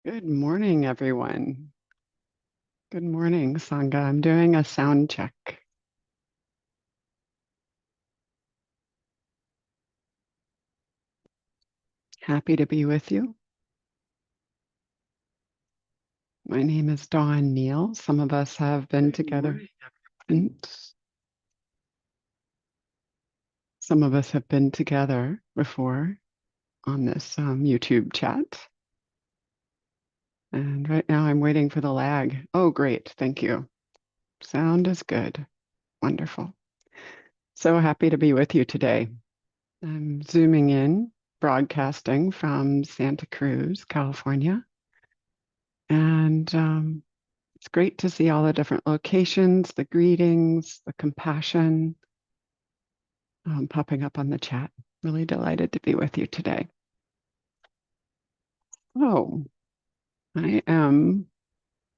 Good morning, everyone. Good morning, Sangha. I'm doing a sound check. Happy to be with you. My name is Dawn Neal. Some of us have been together. And some of us have been together before on this YouTube chat. And right now I'm waiting for the lag. Oh, great. Thank you. Sound is good. Wonderful. So happy to be with you today. I'm zooming in, broadcasting from Santa Cruz, California. And it's great to see all the different locations, the greetings, the compassion popping up on the chat. Really delighted to be with you today. Oh, I am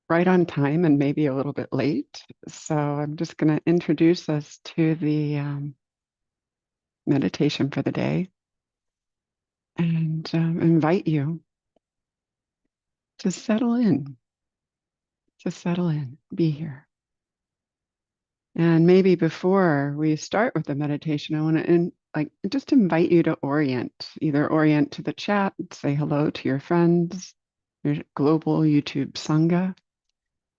right on time and maybe a little bit late. So I'm just going to introduce us to the meditation for the day and invite you to settle in, be here. And maybe before we start with the meditation, I want to just invite you to either orient to the chat, say hello to your friends, your global YouTube Sangha,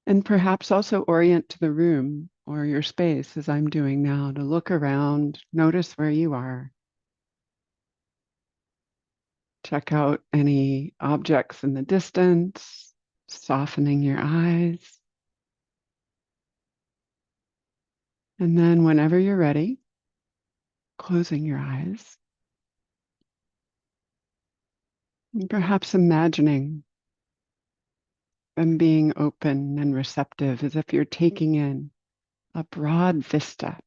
and perhaps also orient to the room or your space as I'm doing now to look around, notice where you are, check out any objects in the distance, softening your eyes. And then whenever you're ready, closing your eyes. And perhaps imagining them being open and receptive as if you're taking in a broad vista,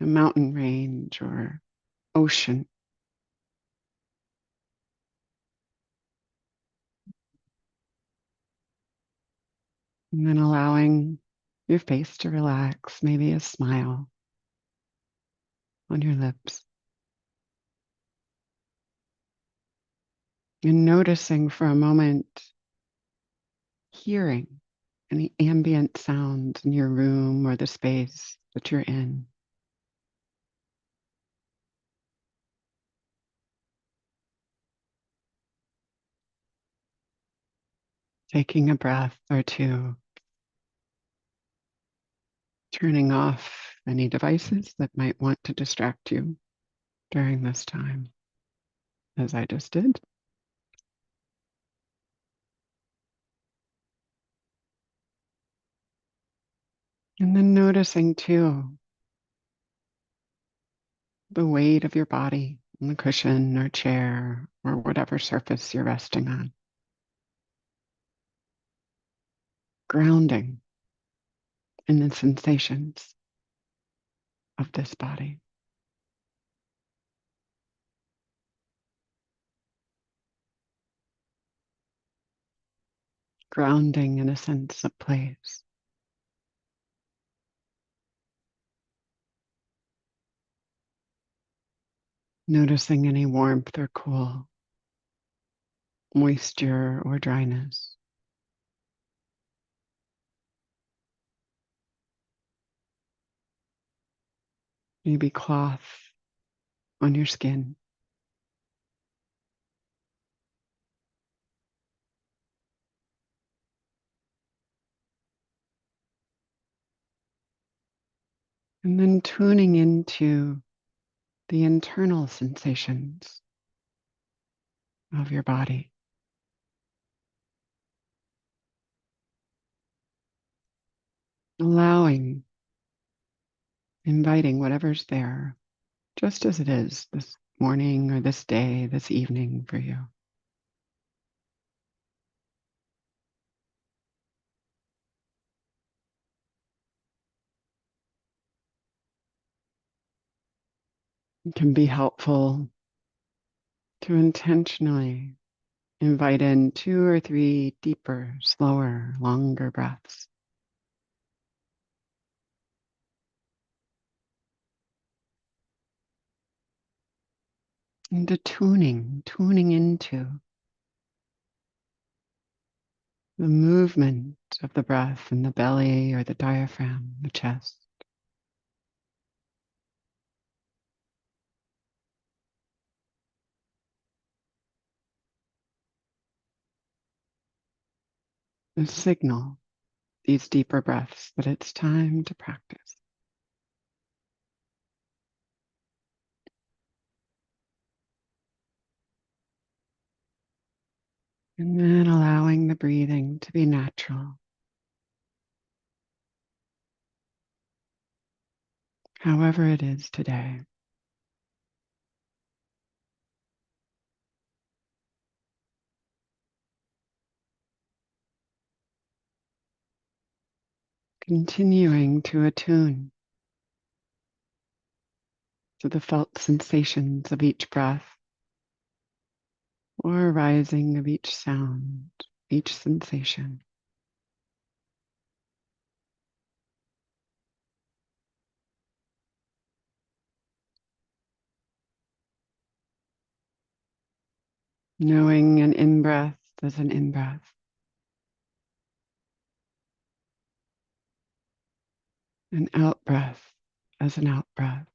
a mountain range or ocean. And then allowing your face to relax, maybe a smile on your lips. And noticing for a moment, hearing any ambient sounds in your room or the space that you're in. Taking a breath or two, turning off any devices that might want to distract you during this time, as I just did. And then noticing too the weight of your body on the cushion or chair or whatever surface you're resting on. Grounding in the sensations of this body. Grounding in a sense of place. Noticing any warmth or cool, moisture or dryness. Maybe cloth on your skin. And then tuning into the internal sensations of your body. Allowing, inviting whatever's there, just as it is this morning or this day, this evening for you. It can be helpful to intentionally invite in 2 or 3 deeper, slower, longer breaths. Into tuning into the movement of the breath in the belly or the diaphragm, the chest. The signal, these deeper breaths, that it's time to practice. And then allowing the breathing to be natural, however it is today. Continuing to attune to the felt sensations of each breath or rising of each sound, each sensation. Knowing an in-breath as an in-breath, an out-breath as an out-breath.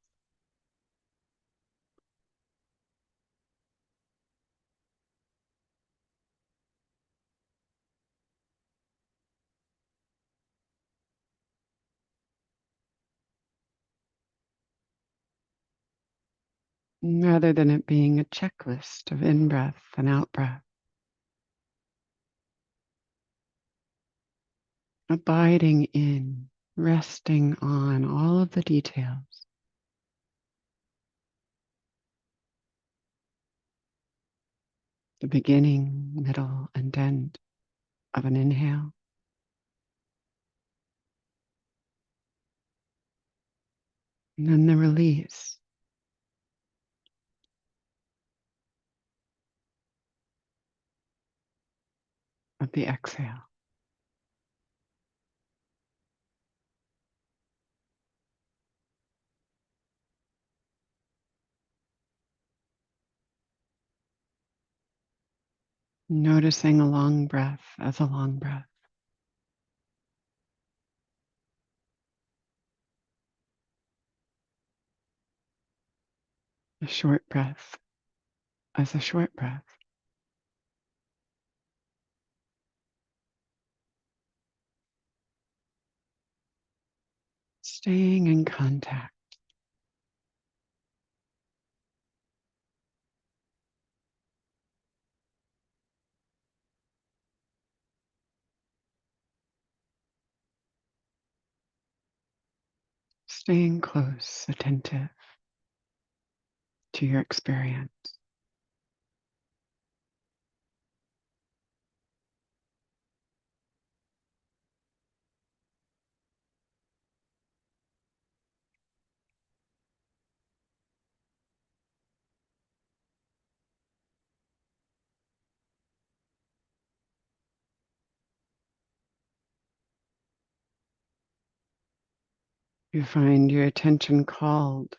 Rather than it being a checklist of in-breath and out-breath. Abiding in, resting on all of the details. The beginning, middle, and end of an inhale. And then the release of the exhale. Noticing a long breath as a long breath. A short breath as a short breath. Staying in contact. Staying close, attentive to your experience. You find your attention called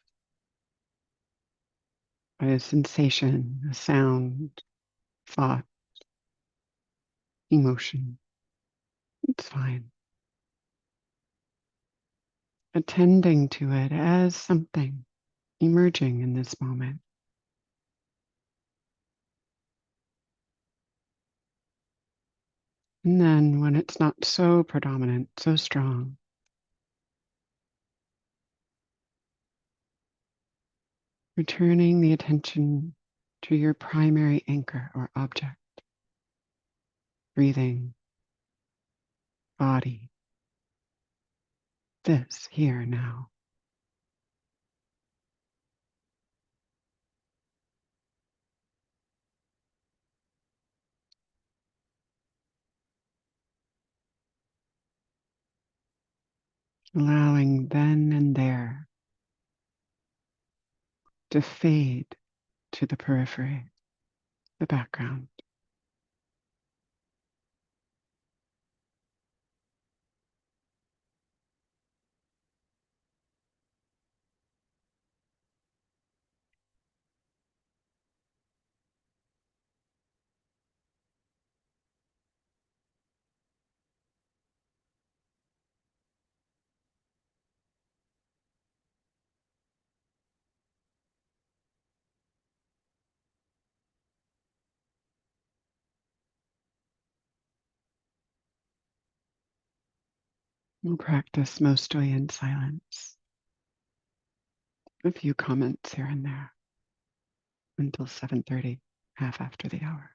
by a sensation, a sound, thought, emotion. It's fine. Attending to it as something emerging in this moment. And then when it's not so predominant, so strong, returning the attention to your primary anchor or object. Breathing, body, this here now. Allowing then and there to fade to the periphery, the background. We'll practice mostly in silence. A few comments here and there until 7:30, half after the hour.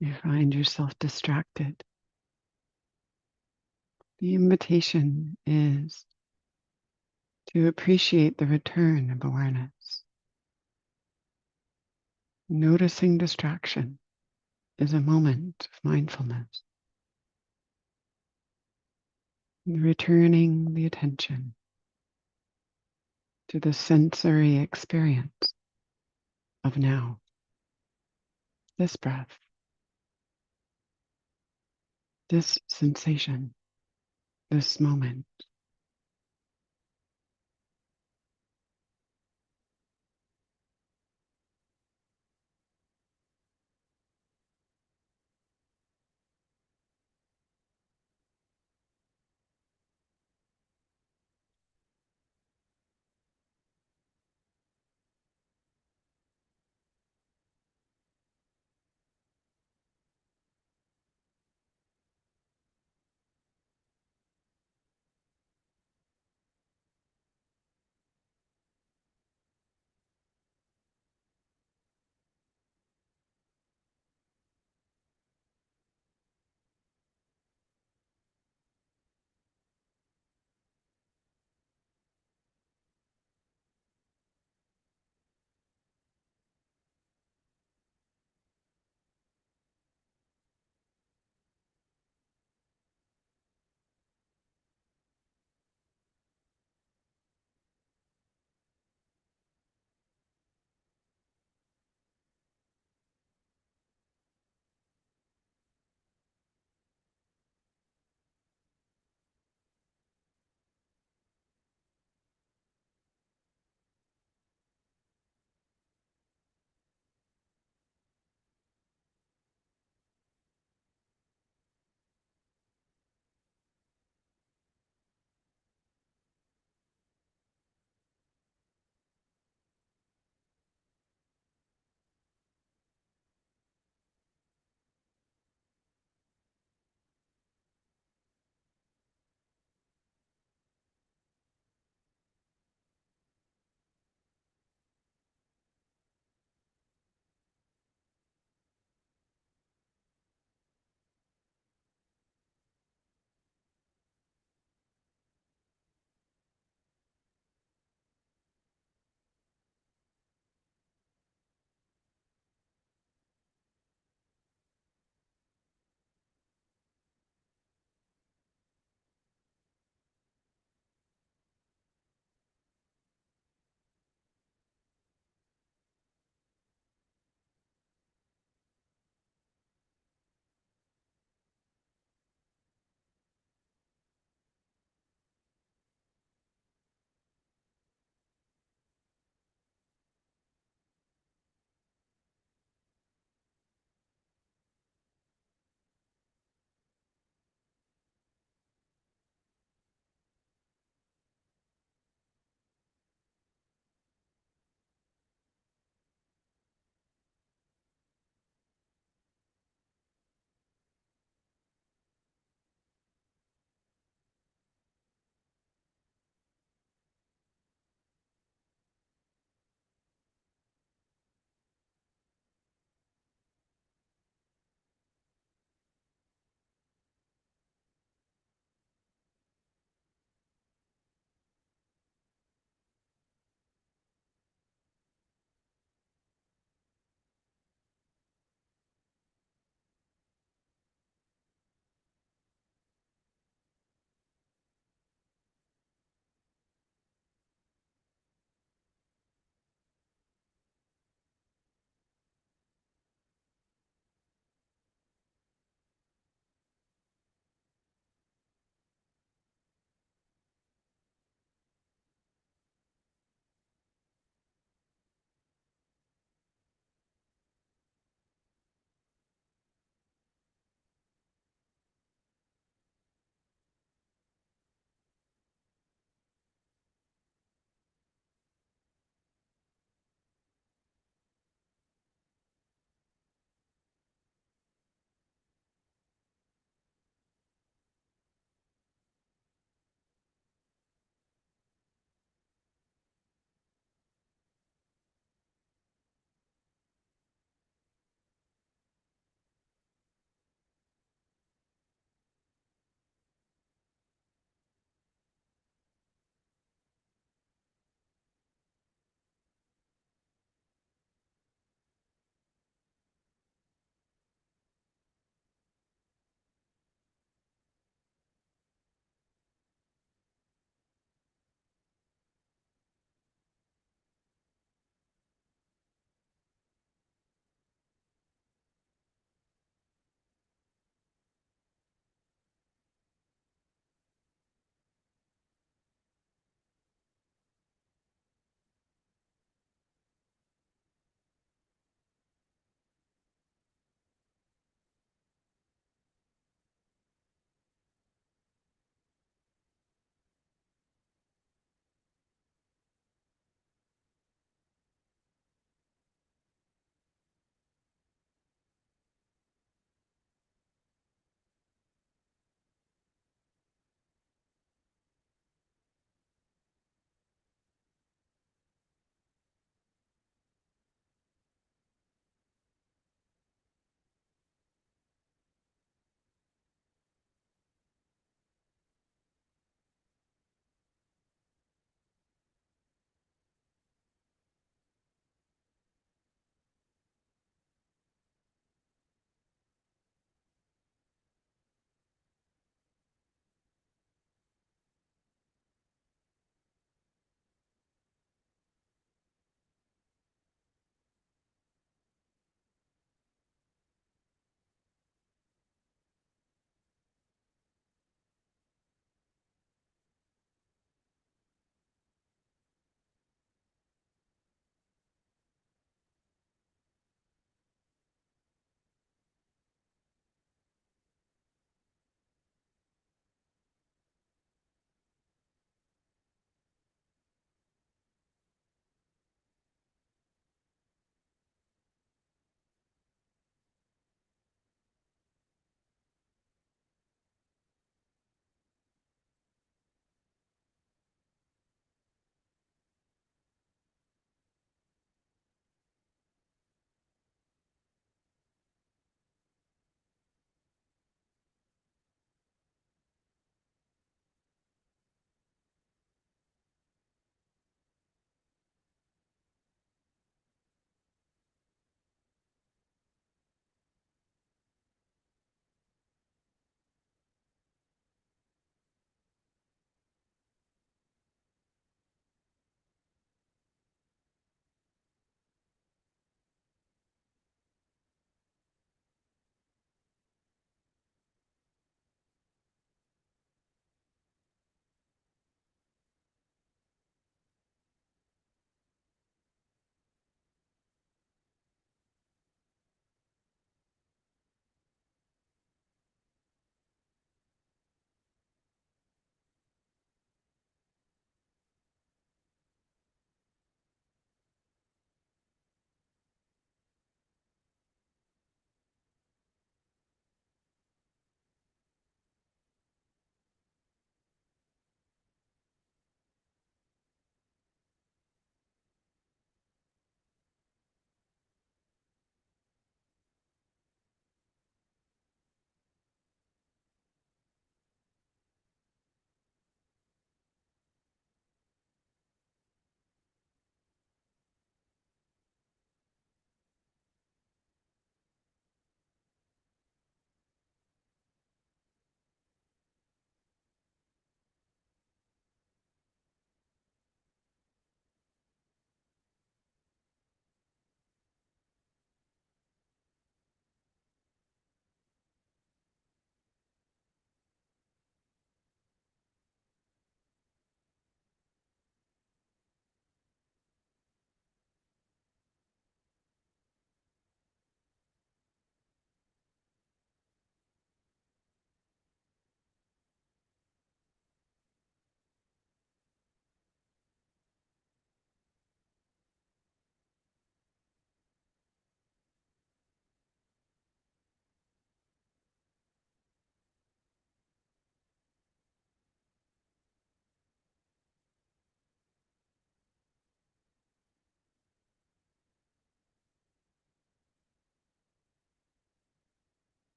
You find yourself distracted. The invitation is to appreciate the return of awareness. Noticing distraction is a moment of mindfulness. Returning the attention to the sensory experience of now, this breath, this sensation, this moment.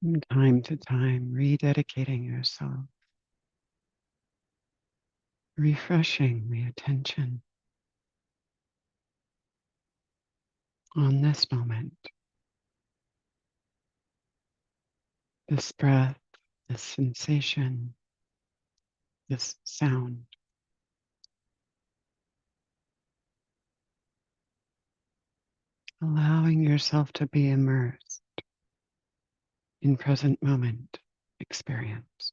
From time to time, rededicating yourself, refreshing the attention on this moment, this breath, this sensation, this sound. Allowing yourself to be immersed in present moment experience.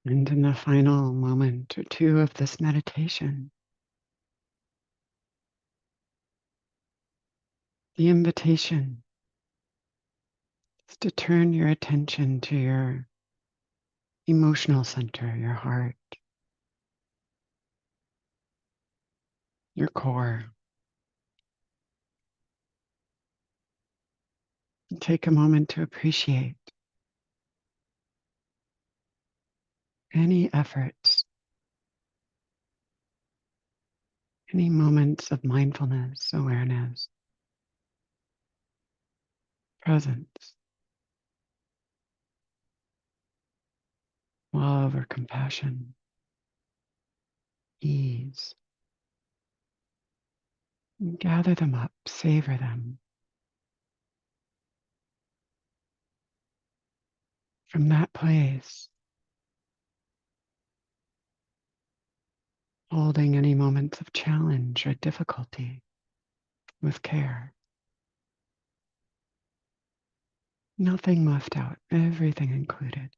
And in the final moment or two of this meditation, the invitation is to turn your attention to your emotional center, your heart, your core. And take a moment to appreciate any efforts, any moments of mindfulness, awareness, presence, love or compassion, ease. And gather them up, savor them. From that place, holding any moments of challenge or difficulty, with care. Nothing left out, everything included.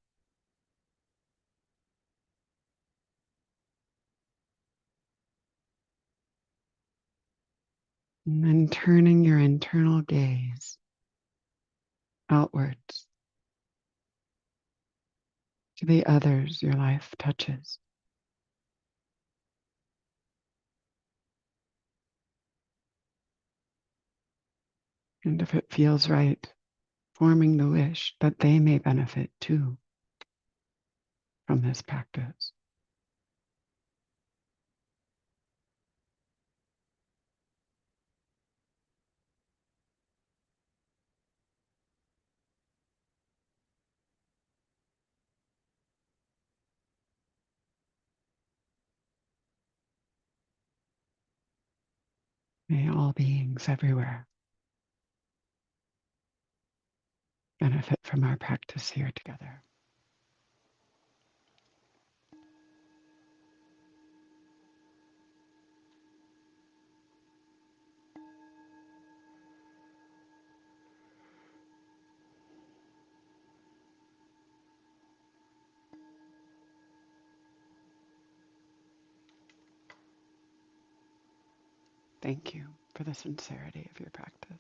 And then turning your internal gaze outwards to the others your life touches. And if it feels right, forming the wish that they may benefit too from this practice. May all beings everywhere benefit from our practice here together. Thank you for the sincerity of your practice.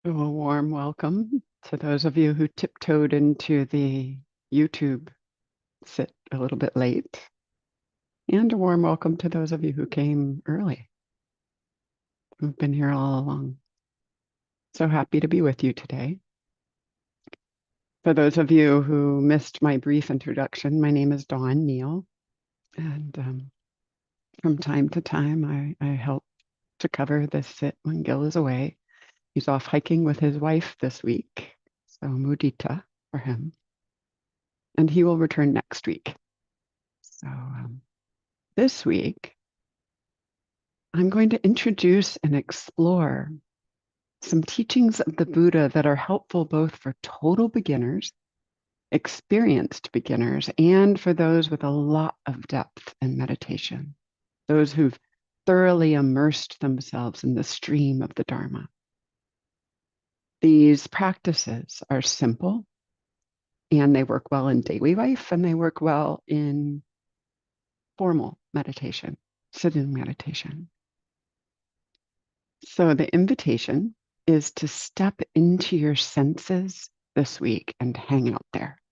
A warm welcome to those of you who tiptoed into the YouTube sit a little bit late, and a warm welcome to those of you who came early, who've been here all along. So happy to be with you today. For those of you who missed my brief introduction, my name is Dawn Neal, and from time to time I help to cover this sit when Gil is away. He's off hiking with his wife this week, so mudita for him. And he will return next week. So this week, I'm going to introduce and explore some teachings of the Buddha that are helpful both for total beginners, experienced beginners, and for those with a lot of depth in meditation, those who've thoroughly immersed themselves in the stream of the Dharma. These practices are simple, and they work well in daily life, and they work well in formal meditation, sitting meditation. So the invitation is to step into your senses this week and hang out there.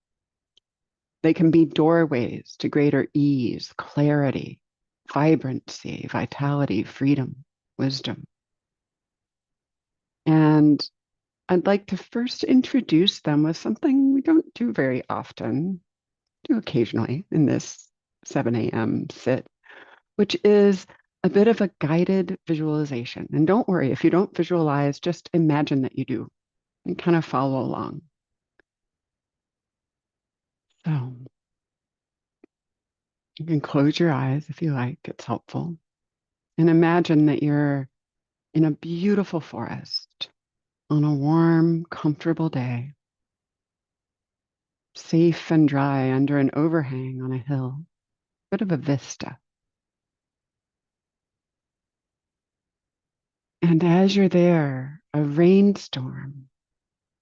They can be doorways to greater ease, clarity, vibrancy, vitality, freedom, wisdom. And I'd like to first introduce them with something we don't do very often, do occasionally in this 7 a.m. sit, which is a bit of a guided visualization. And don't worry, if you don't visualize, just imagine that you do and kind of follow along. So you can close your eyes if you like, it's helpful. And imagine that you're in a beautiful forest on a warm, comfortable day, safe and dry under an overhang on a hill, bit of a vista. And as you're there, a rainstorm,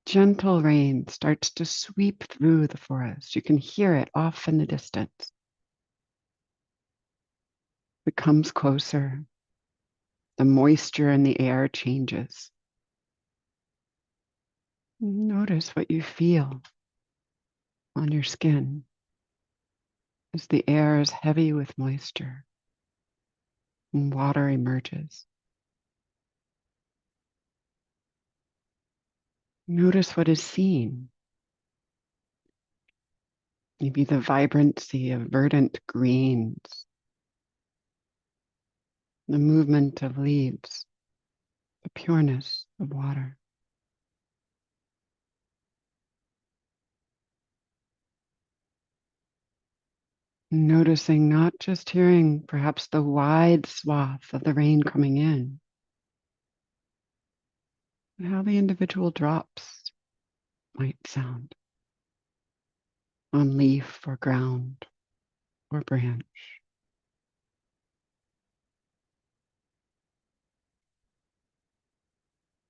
gentle rain, starts to sweep through the forest. You can hear it off in the distance. It comes closer. The moisture in the air changes. Notice what you feel on your skin as the air is heavy with moisture and water emerges. Notice what is seen. Maybe the vibrancy of verdant greens, the movement of leaves, the pureness of water. Noticing, not just hearing perhaps the wide swath of the rain coming in, but how the individual drops might sound on leaf or ground or branch.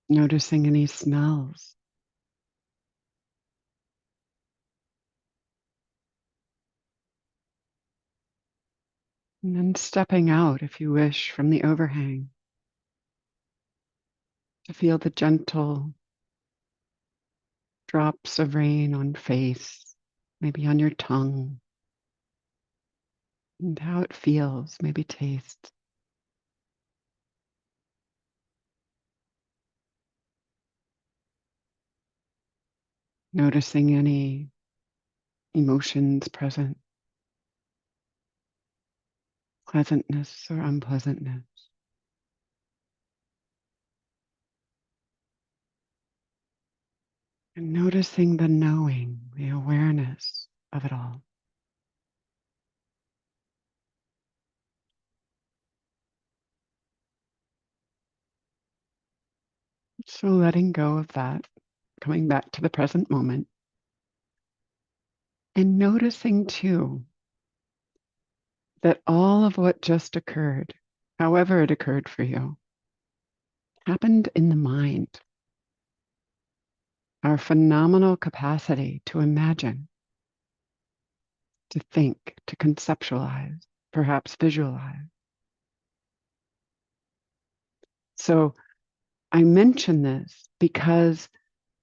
Noticing any smells. And then stepping out, if you wish, from the overhang to feel the gentle drops of rain on face, maybe on your tongue, and how it feels, maybe taste. Noticing any emotions present, pleasantness or unpleasantness. And noticing the knowing, the awareness of it all. So letting go of that, coming back to the present moment, and noticing too that all of what just occurred, however it occurred for you, happened in the mind. Our phenomenal capacity to imagine, to think, to conceptualize, perhaps visualize. So I mention this because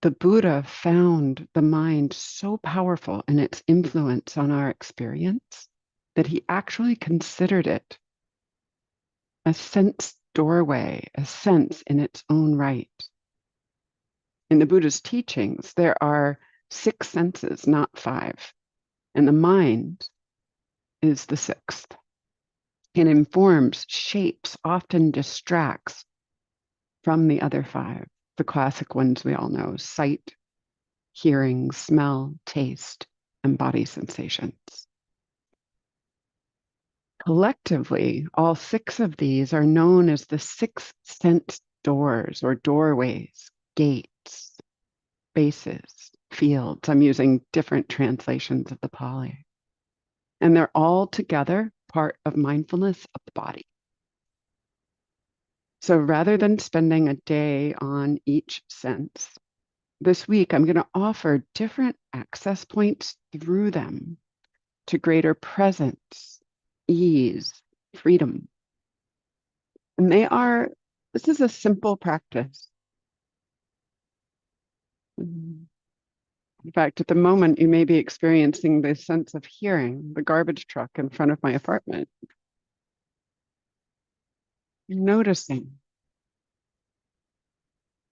the Buddha found the mind so powerful in its influence on our experience that he actually considered it a sense doorway, a sense in its own right. In the Buddha's teachings, there are 6 senses, not 5, and the mind is the 6th. It informs, shapes, often distracts from the other 5, the classic ones we all know: sight, hearing, smell, taste, and body sensations. Collectively, all 6 of these are known as the 6 sense doors or doorways, gates, spaces, fields. I'm using different translations of the Pali. And they're all together part of mindfulness of the body. So rather than spending a day on each sense, this week I'm going to offer different access points through them to greater presence, ease, freedom. And this is a simple practice. In fact, at the moment, you may be experiencing the sense of hearing the garbage truck in front of my apartment. Noticing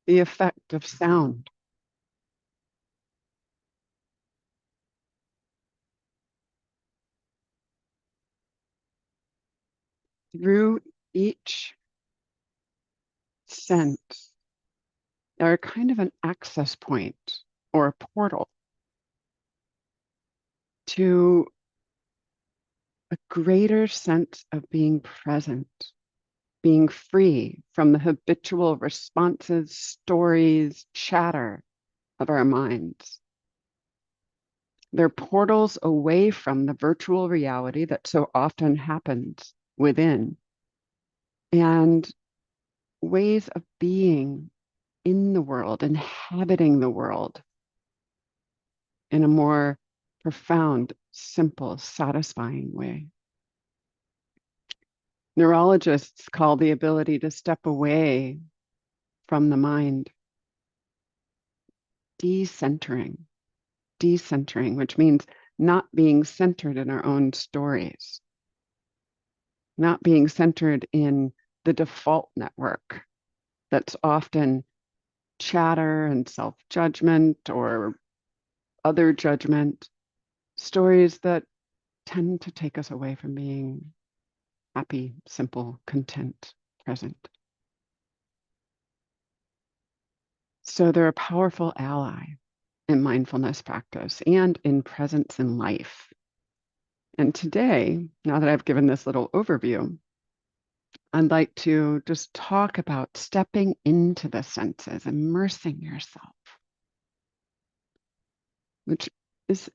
the effect of sound. Through each sense, they're kind of an access point or a portal to a greater sense of being present, being free from the habitual responses, stories, chatter of our minds. They're portals away from the virtual reality that so often happens within, and ways of being in the world, inhabiting the world in a more profound, simple, satisfying way. Neurologists call the ability to step away from the mind decentering, which means not being centered in our own stories, not being centered in the default network that's often chatter and self-judgment or other judgment, stories that tend to take us away from being happy, simple, content, present. So they're a powerful ally in mindfulness practice and in presence in life. And today, now that I've given this little overview, I'd like to just talk about stepping into the senses, immersing yourself, which is,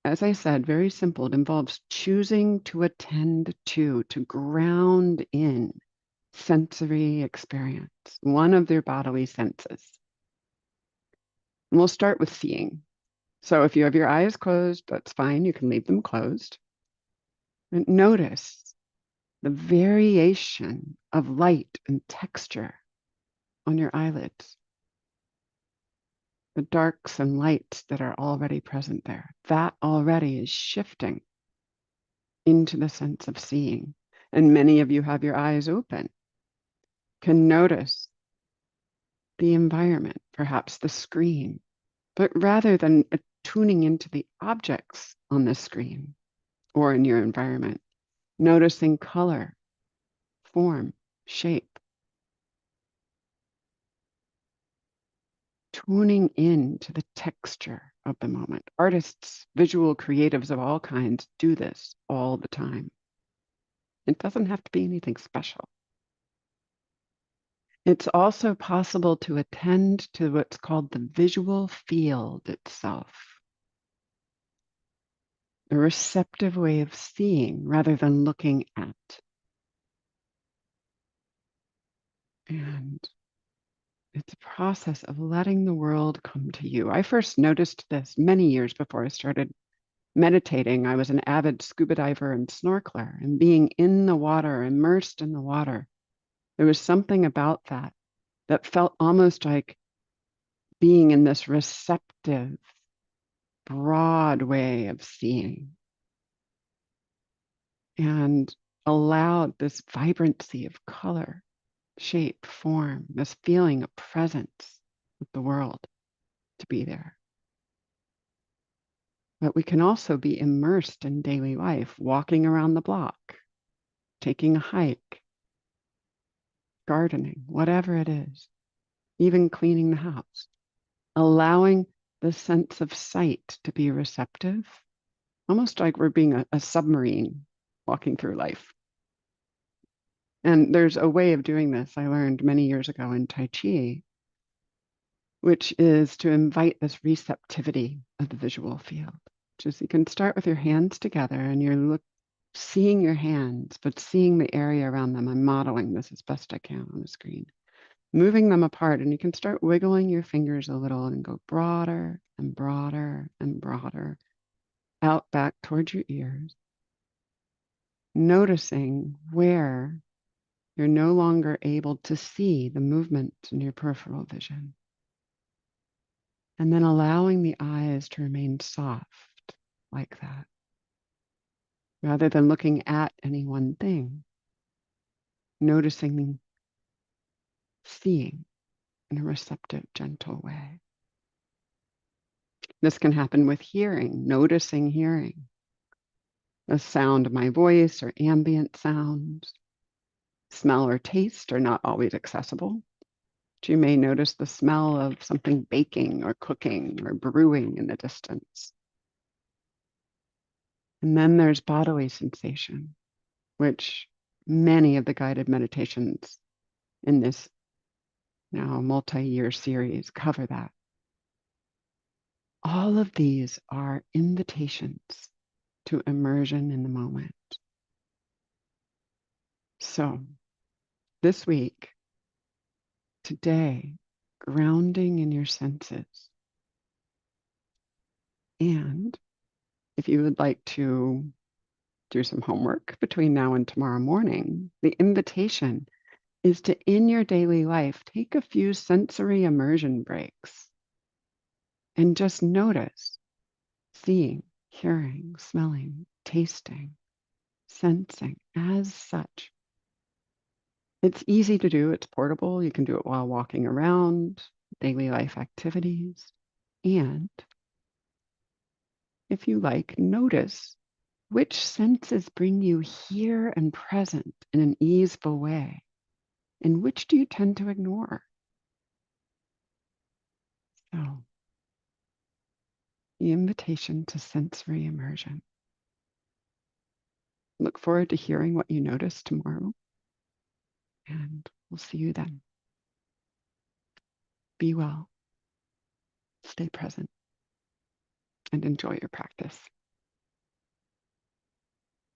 as I said, very simple. It involves choosing to attend to ground in sensory experience, one of their bodily senses. And we'll start with seeing. So if you have your eyes closed, that's fine. You can leave them closed. And notice the variation of light and texture on your eyelids, the darks and lights that are already present there. That already is shifting into the sense of seeing. And many of you have your eyes open, can notice the environment, perhaps the screen, but rather than tuning into the objects on the screen or in your environment, noticing color, form, shape, tuning in to the texture of the moment. Artists, visual creatives of all kinds do this all the time. It doesn't have to be anything special. It's also possible to attend to what's called the visual field itself, a receptive way of seeing rather than looking at. And it's a process of letting the world come to you. I first noticed this many years before I started meditating. I was an avid scuba diver and snorkeler, and being in the water, immersed in the water, there was something about that that felt almost like being in this receptive, broad way of seeing, and allowed this vibrancy of color, shape, form, this feeling of presence with the world to be there. But we can also be immersed in daily life, walking around the block, taking a hike, gardening, whatever it is, even cleaning the house, allowing the sense of sight to be receptive, almost like we're being a submarine walking through life. And there's a way of doing this I learned many years ago in Tai Chi, which is to invite this receptivity of the visual field. Just you can start with your hands together and you're seeing your hands, but seeing the area around them. I'm modeling this as best I can on the screen. Moving them apart, and you can start wiggling your fingers a little and go broader and broader and broader out back towards your ears, noticing where you're no longer able to see the movement in your peripheral vision. And then allowing the eyes to remain soft like that, rather than looking at any one thing, noticing, seeing in a receptive, gentle way. This can happen with hearing, noticing hearing, the sound of my voice or ambient sounds. Smell or taste are not always accessible. But you may notice the smell of something baking or cooking or brewing in the distance. And then there's bodily sensation, which many of the guided meditations in this now multi-year series cover that. All of these are invitations to immersion in the moment. So this week, today, grounding in your senses. And if you would like to do some homework between now and tomorrow morning, the invitation is to, in your daily life, take a few sensory immersion breaks and just notice seeing, hearing, smelling, tasting, sensing as such. It's easy to do, it's portable. You can do it while walking around, daily life activities. And if you like, notice which senses bring you here and present in an easeful way, and which do you tend to ignore? So, the invitation to sensory immersion. Look forward to hearing what you notice tomorrow, and we'll see you then. Be well, stay present, and enjoy your practice.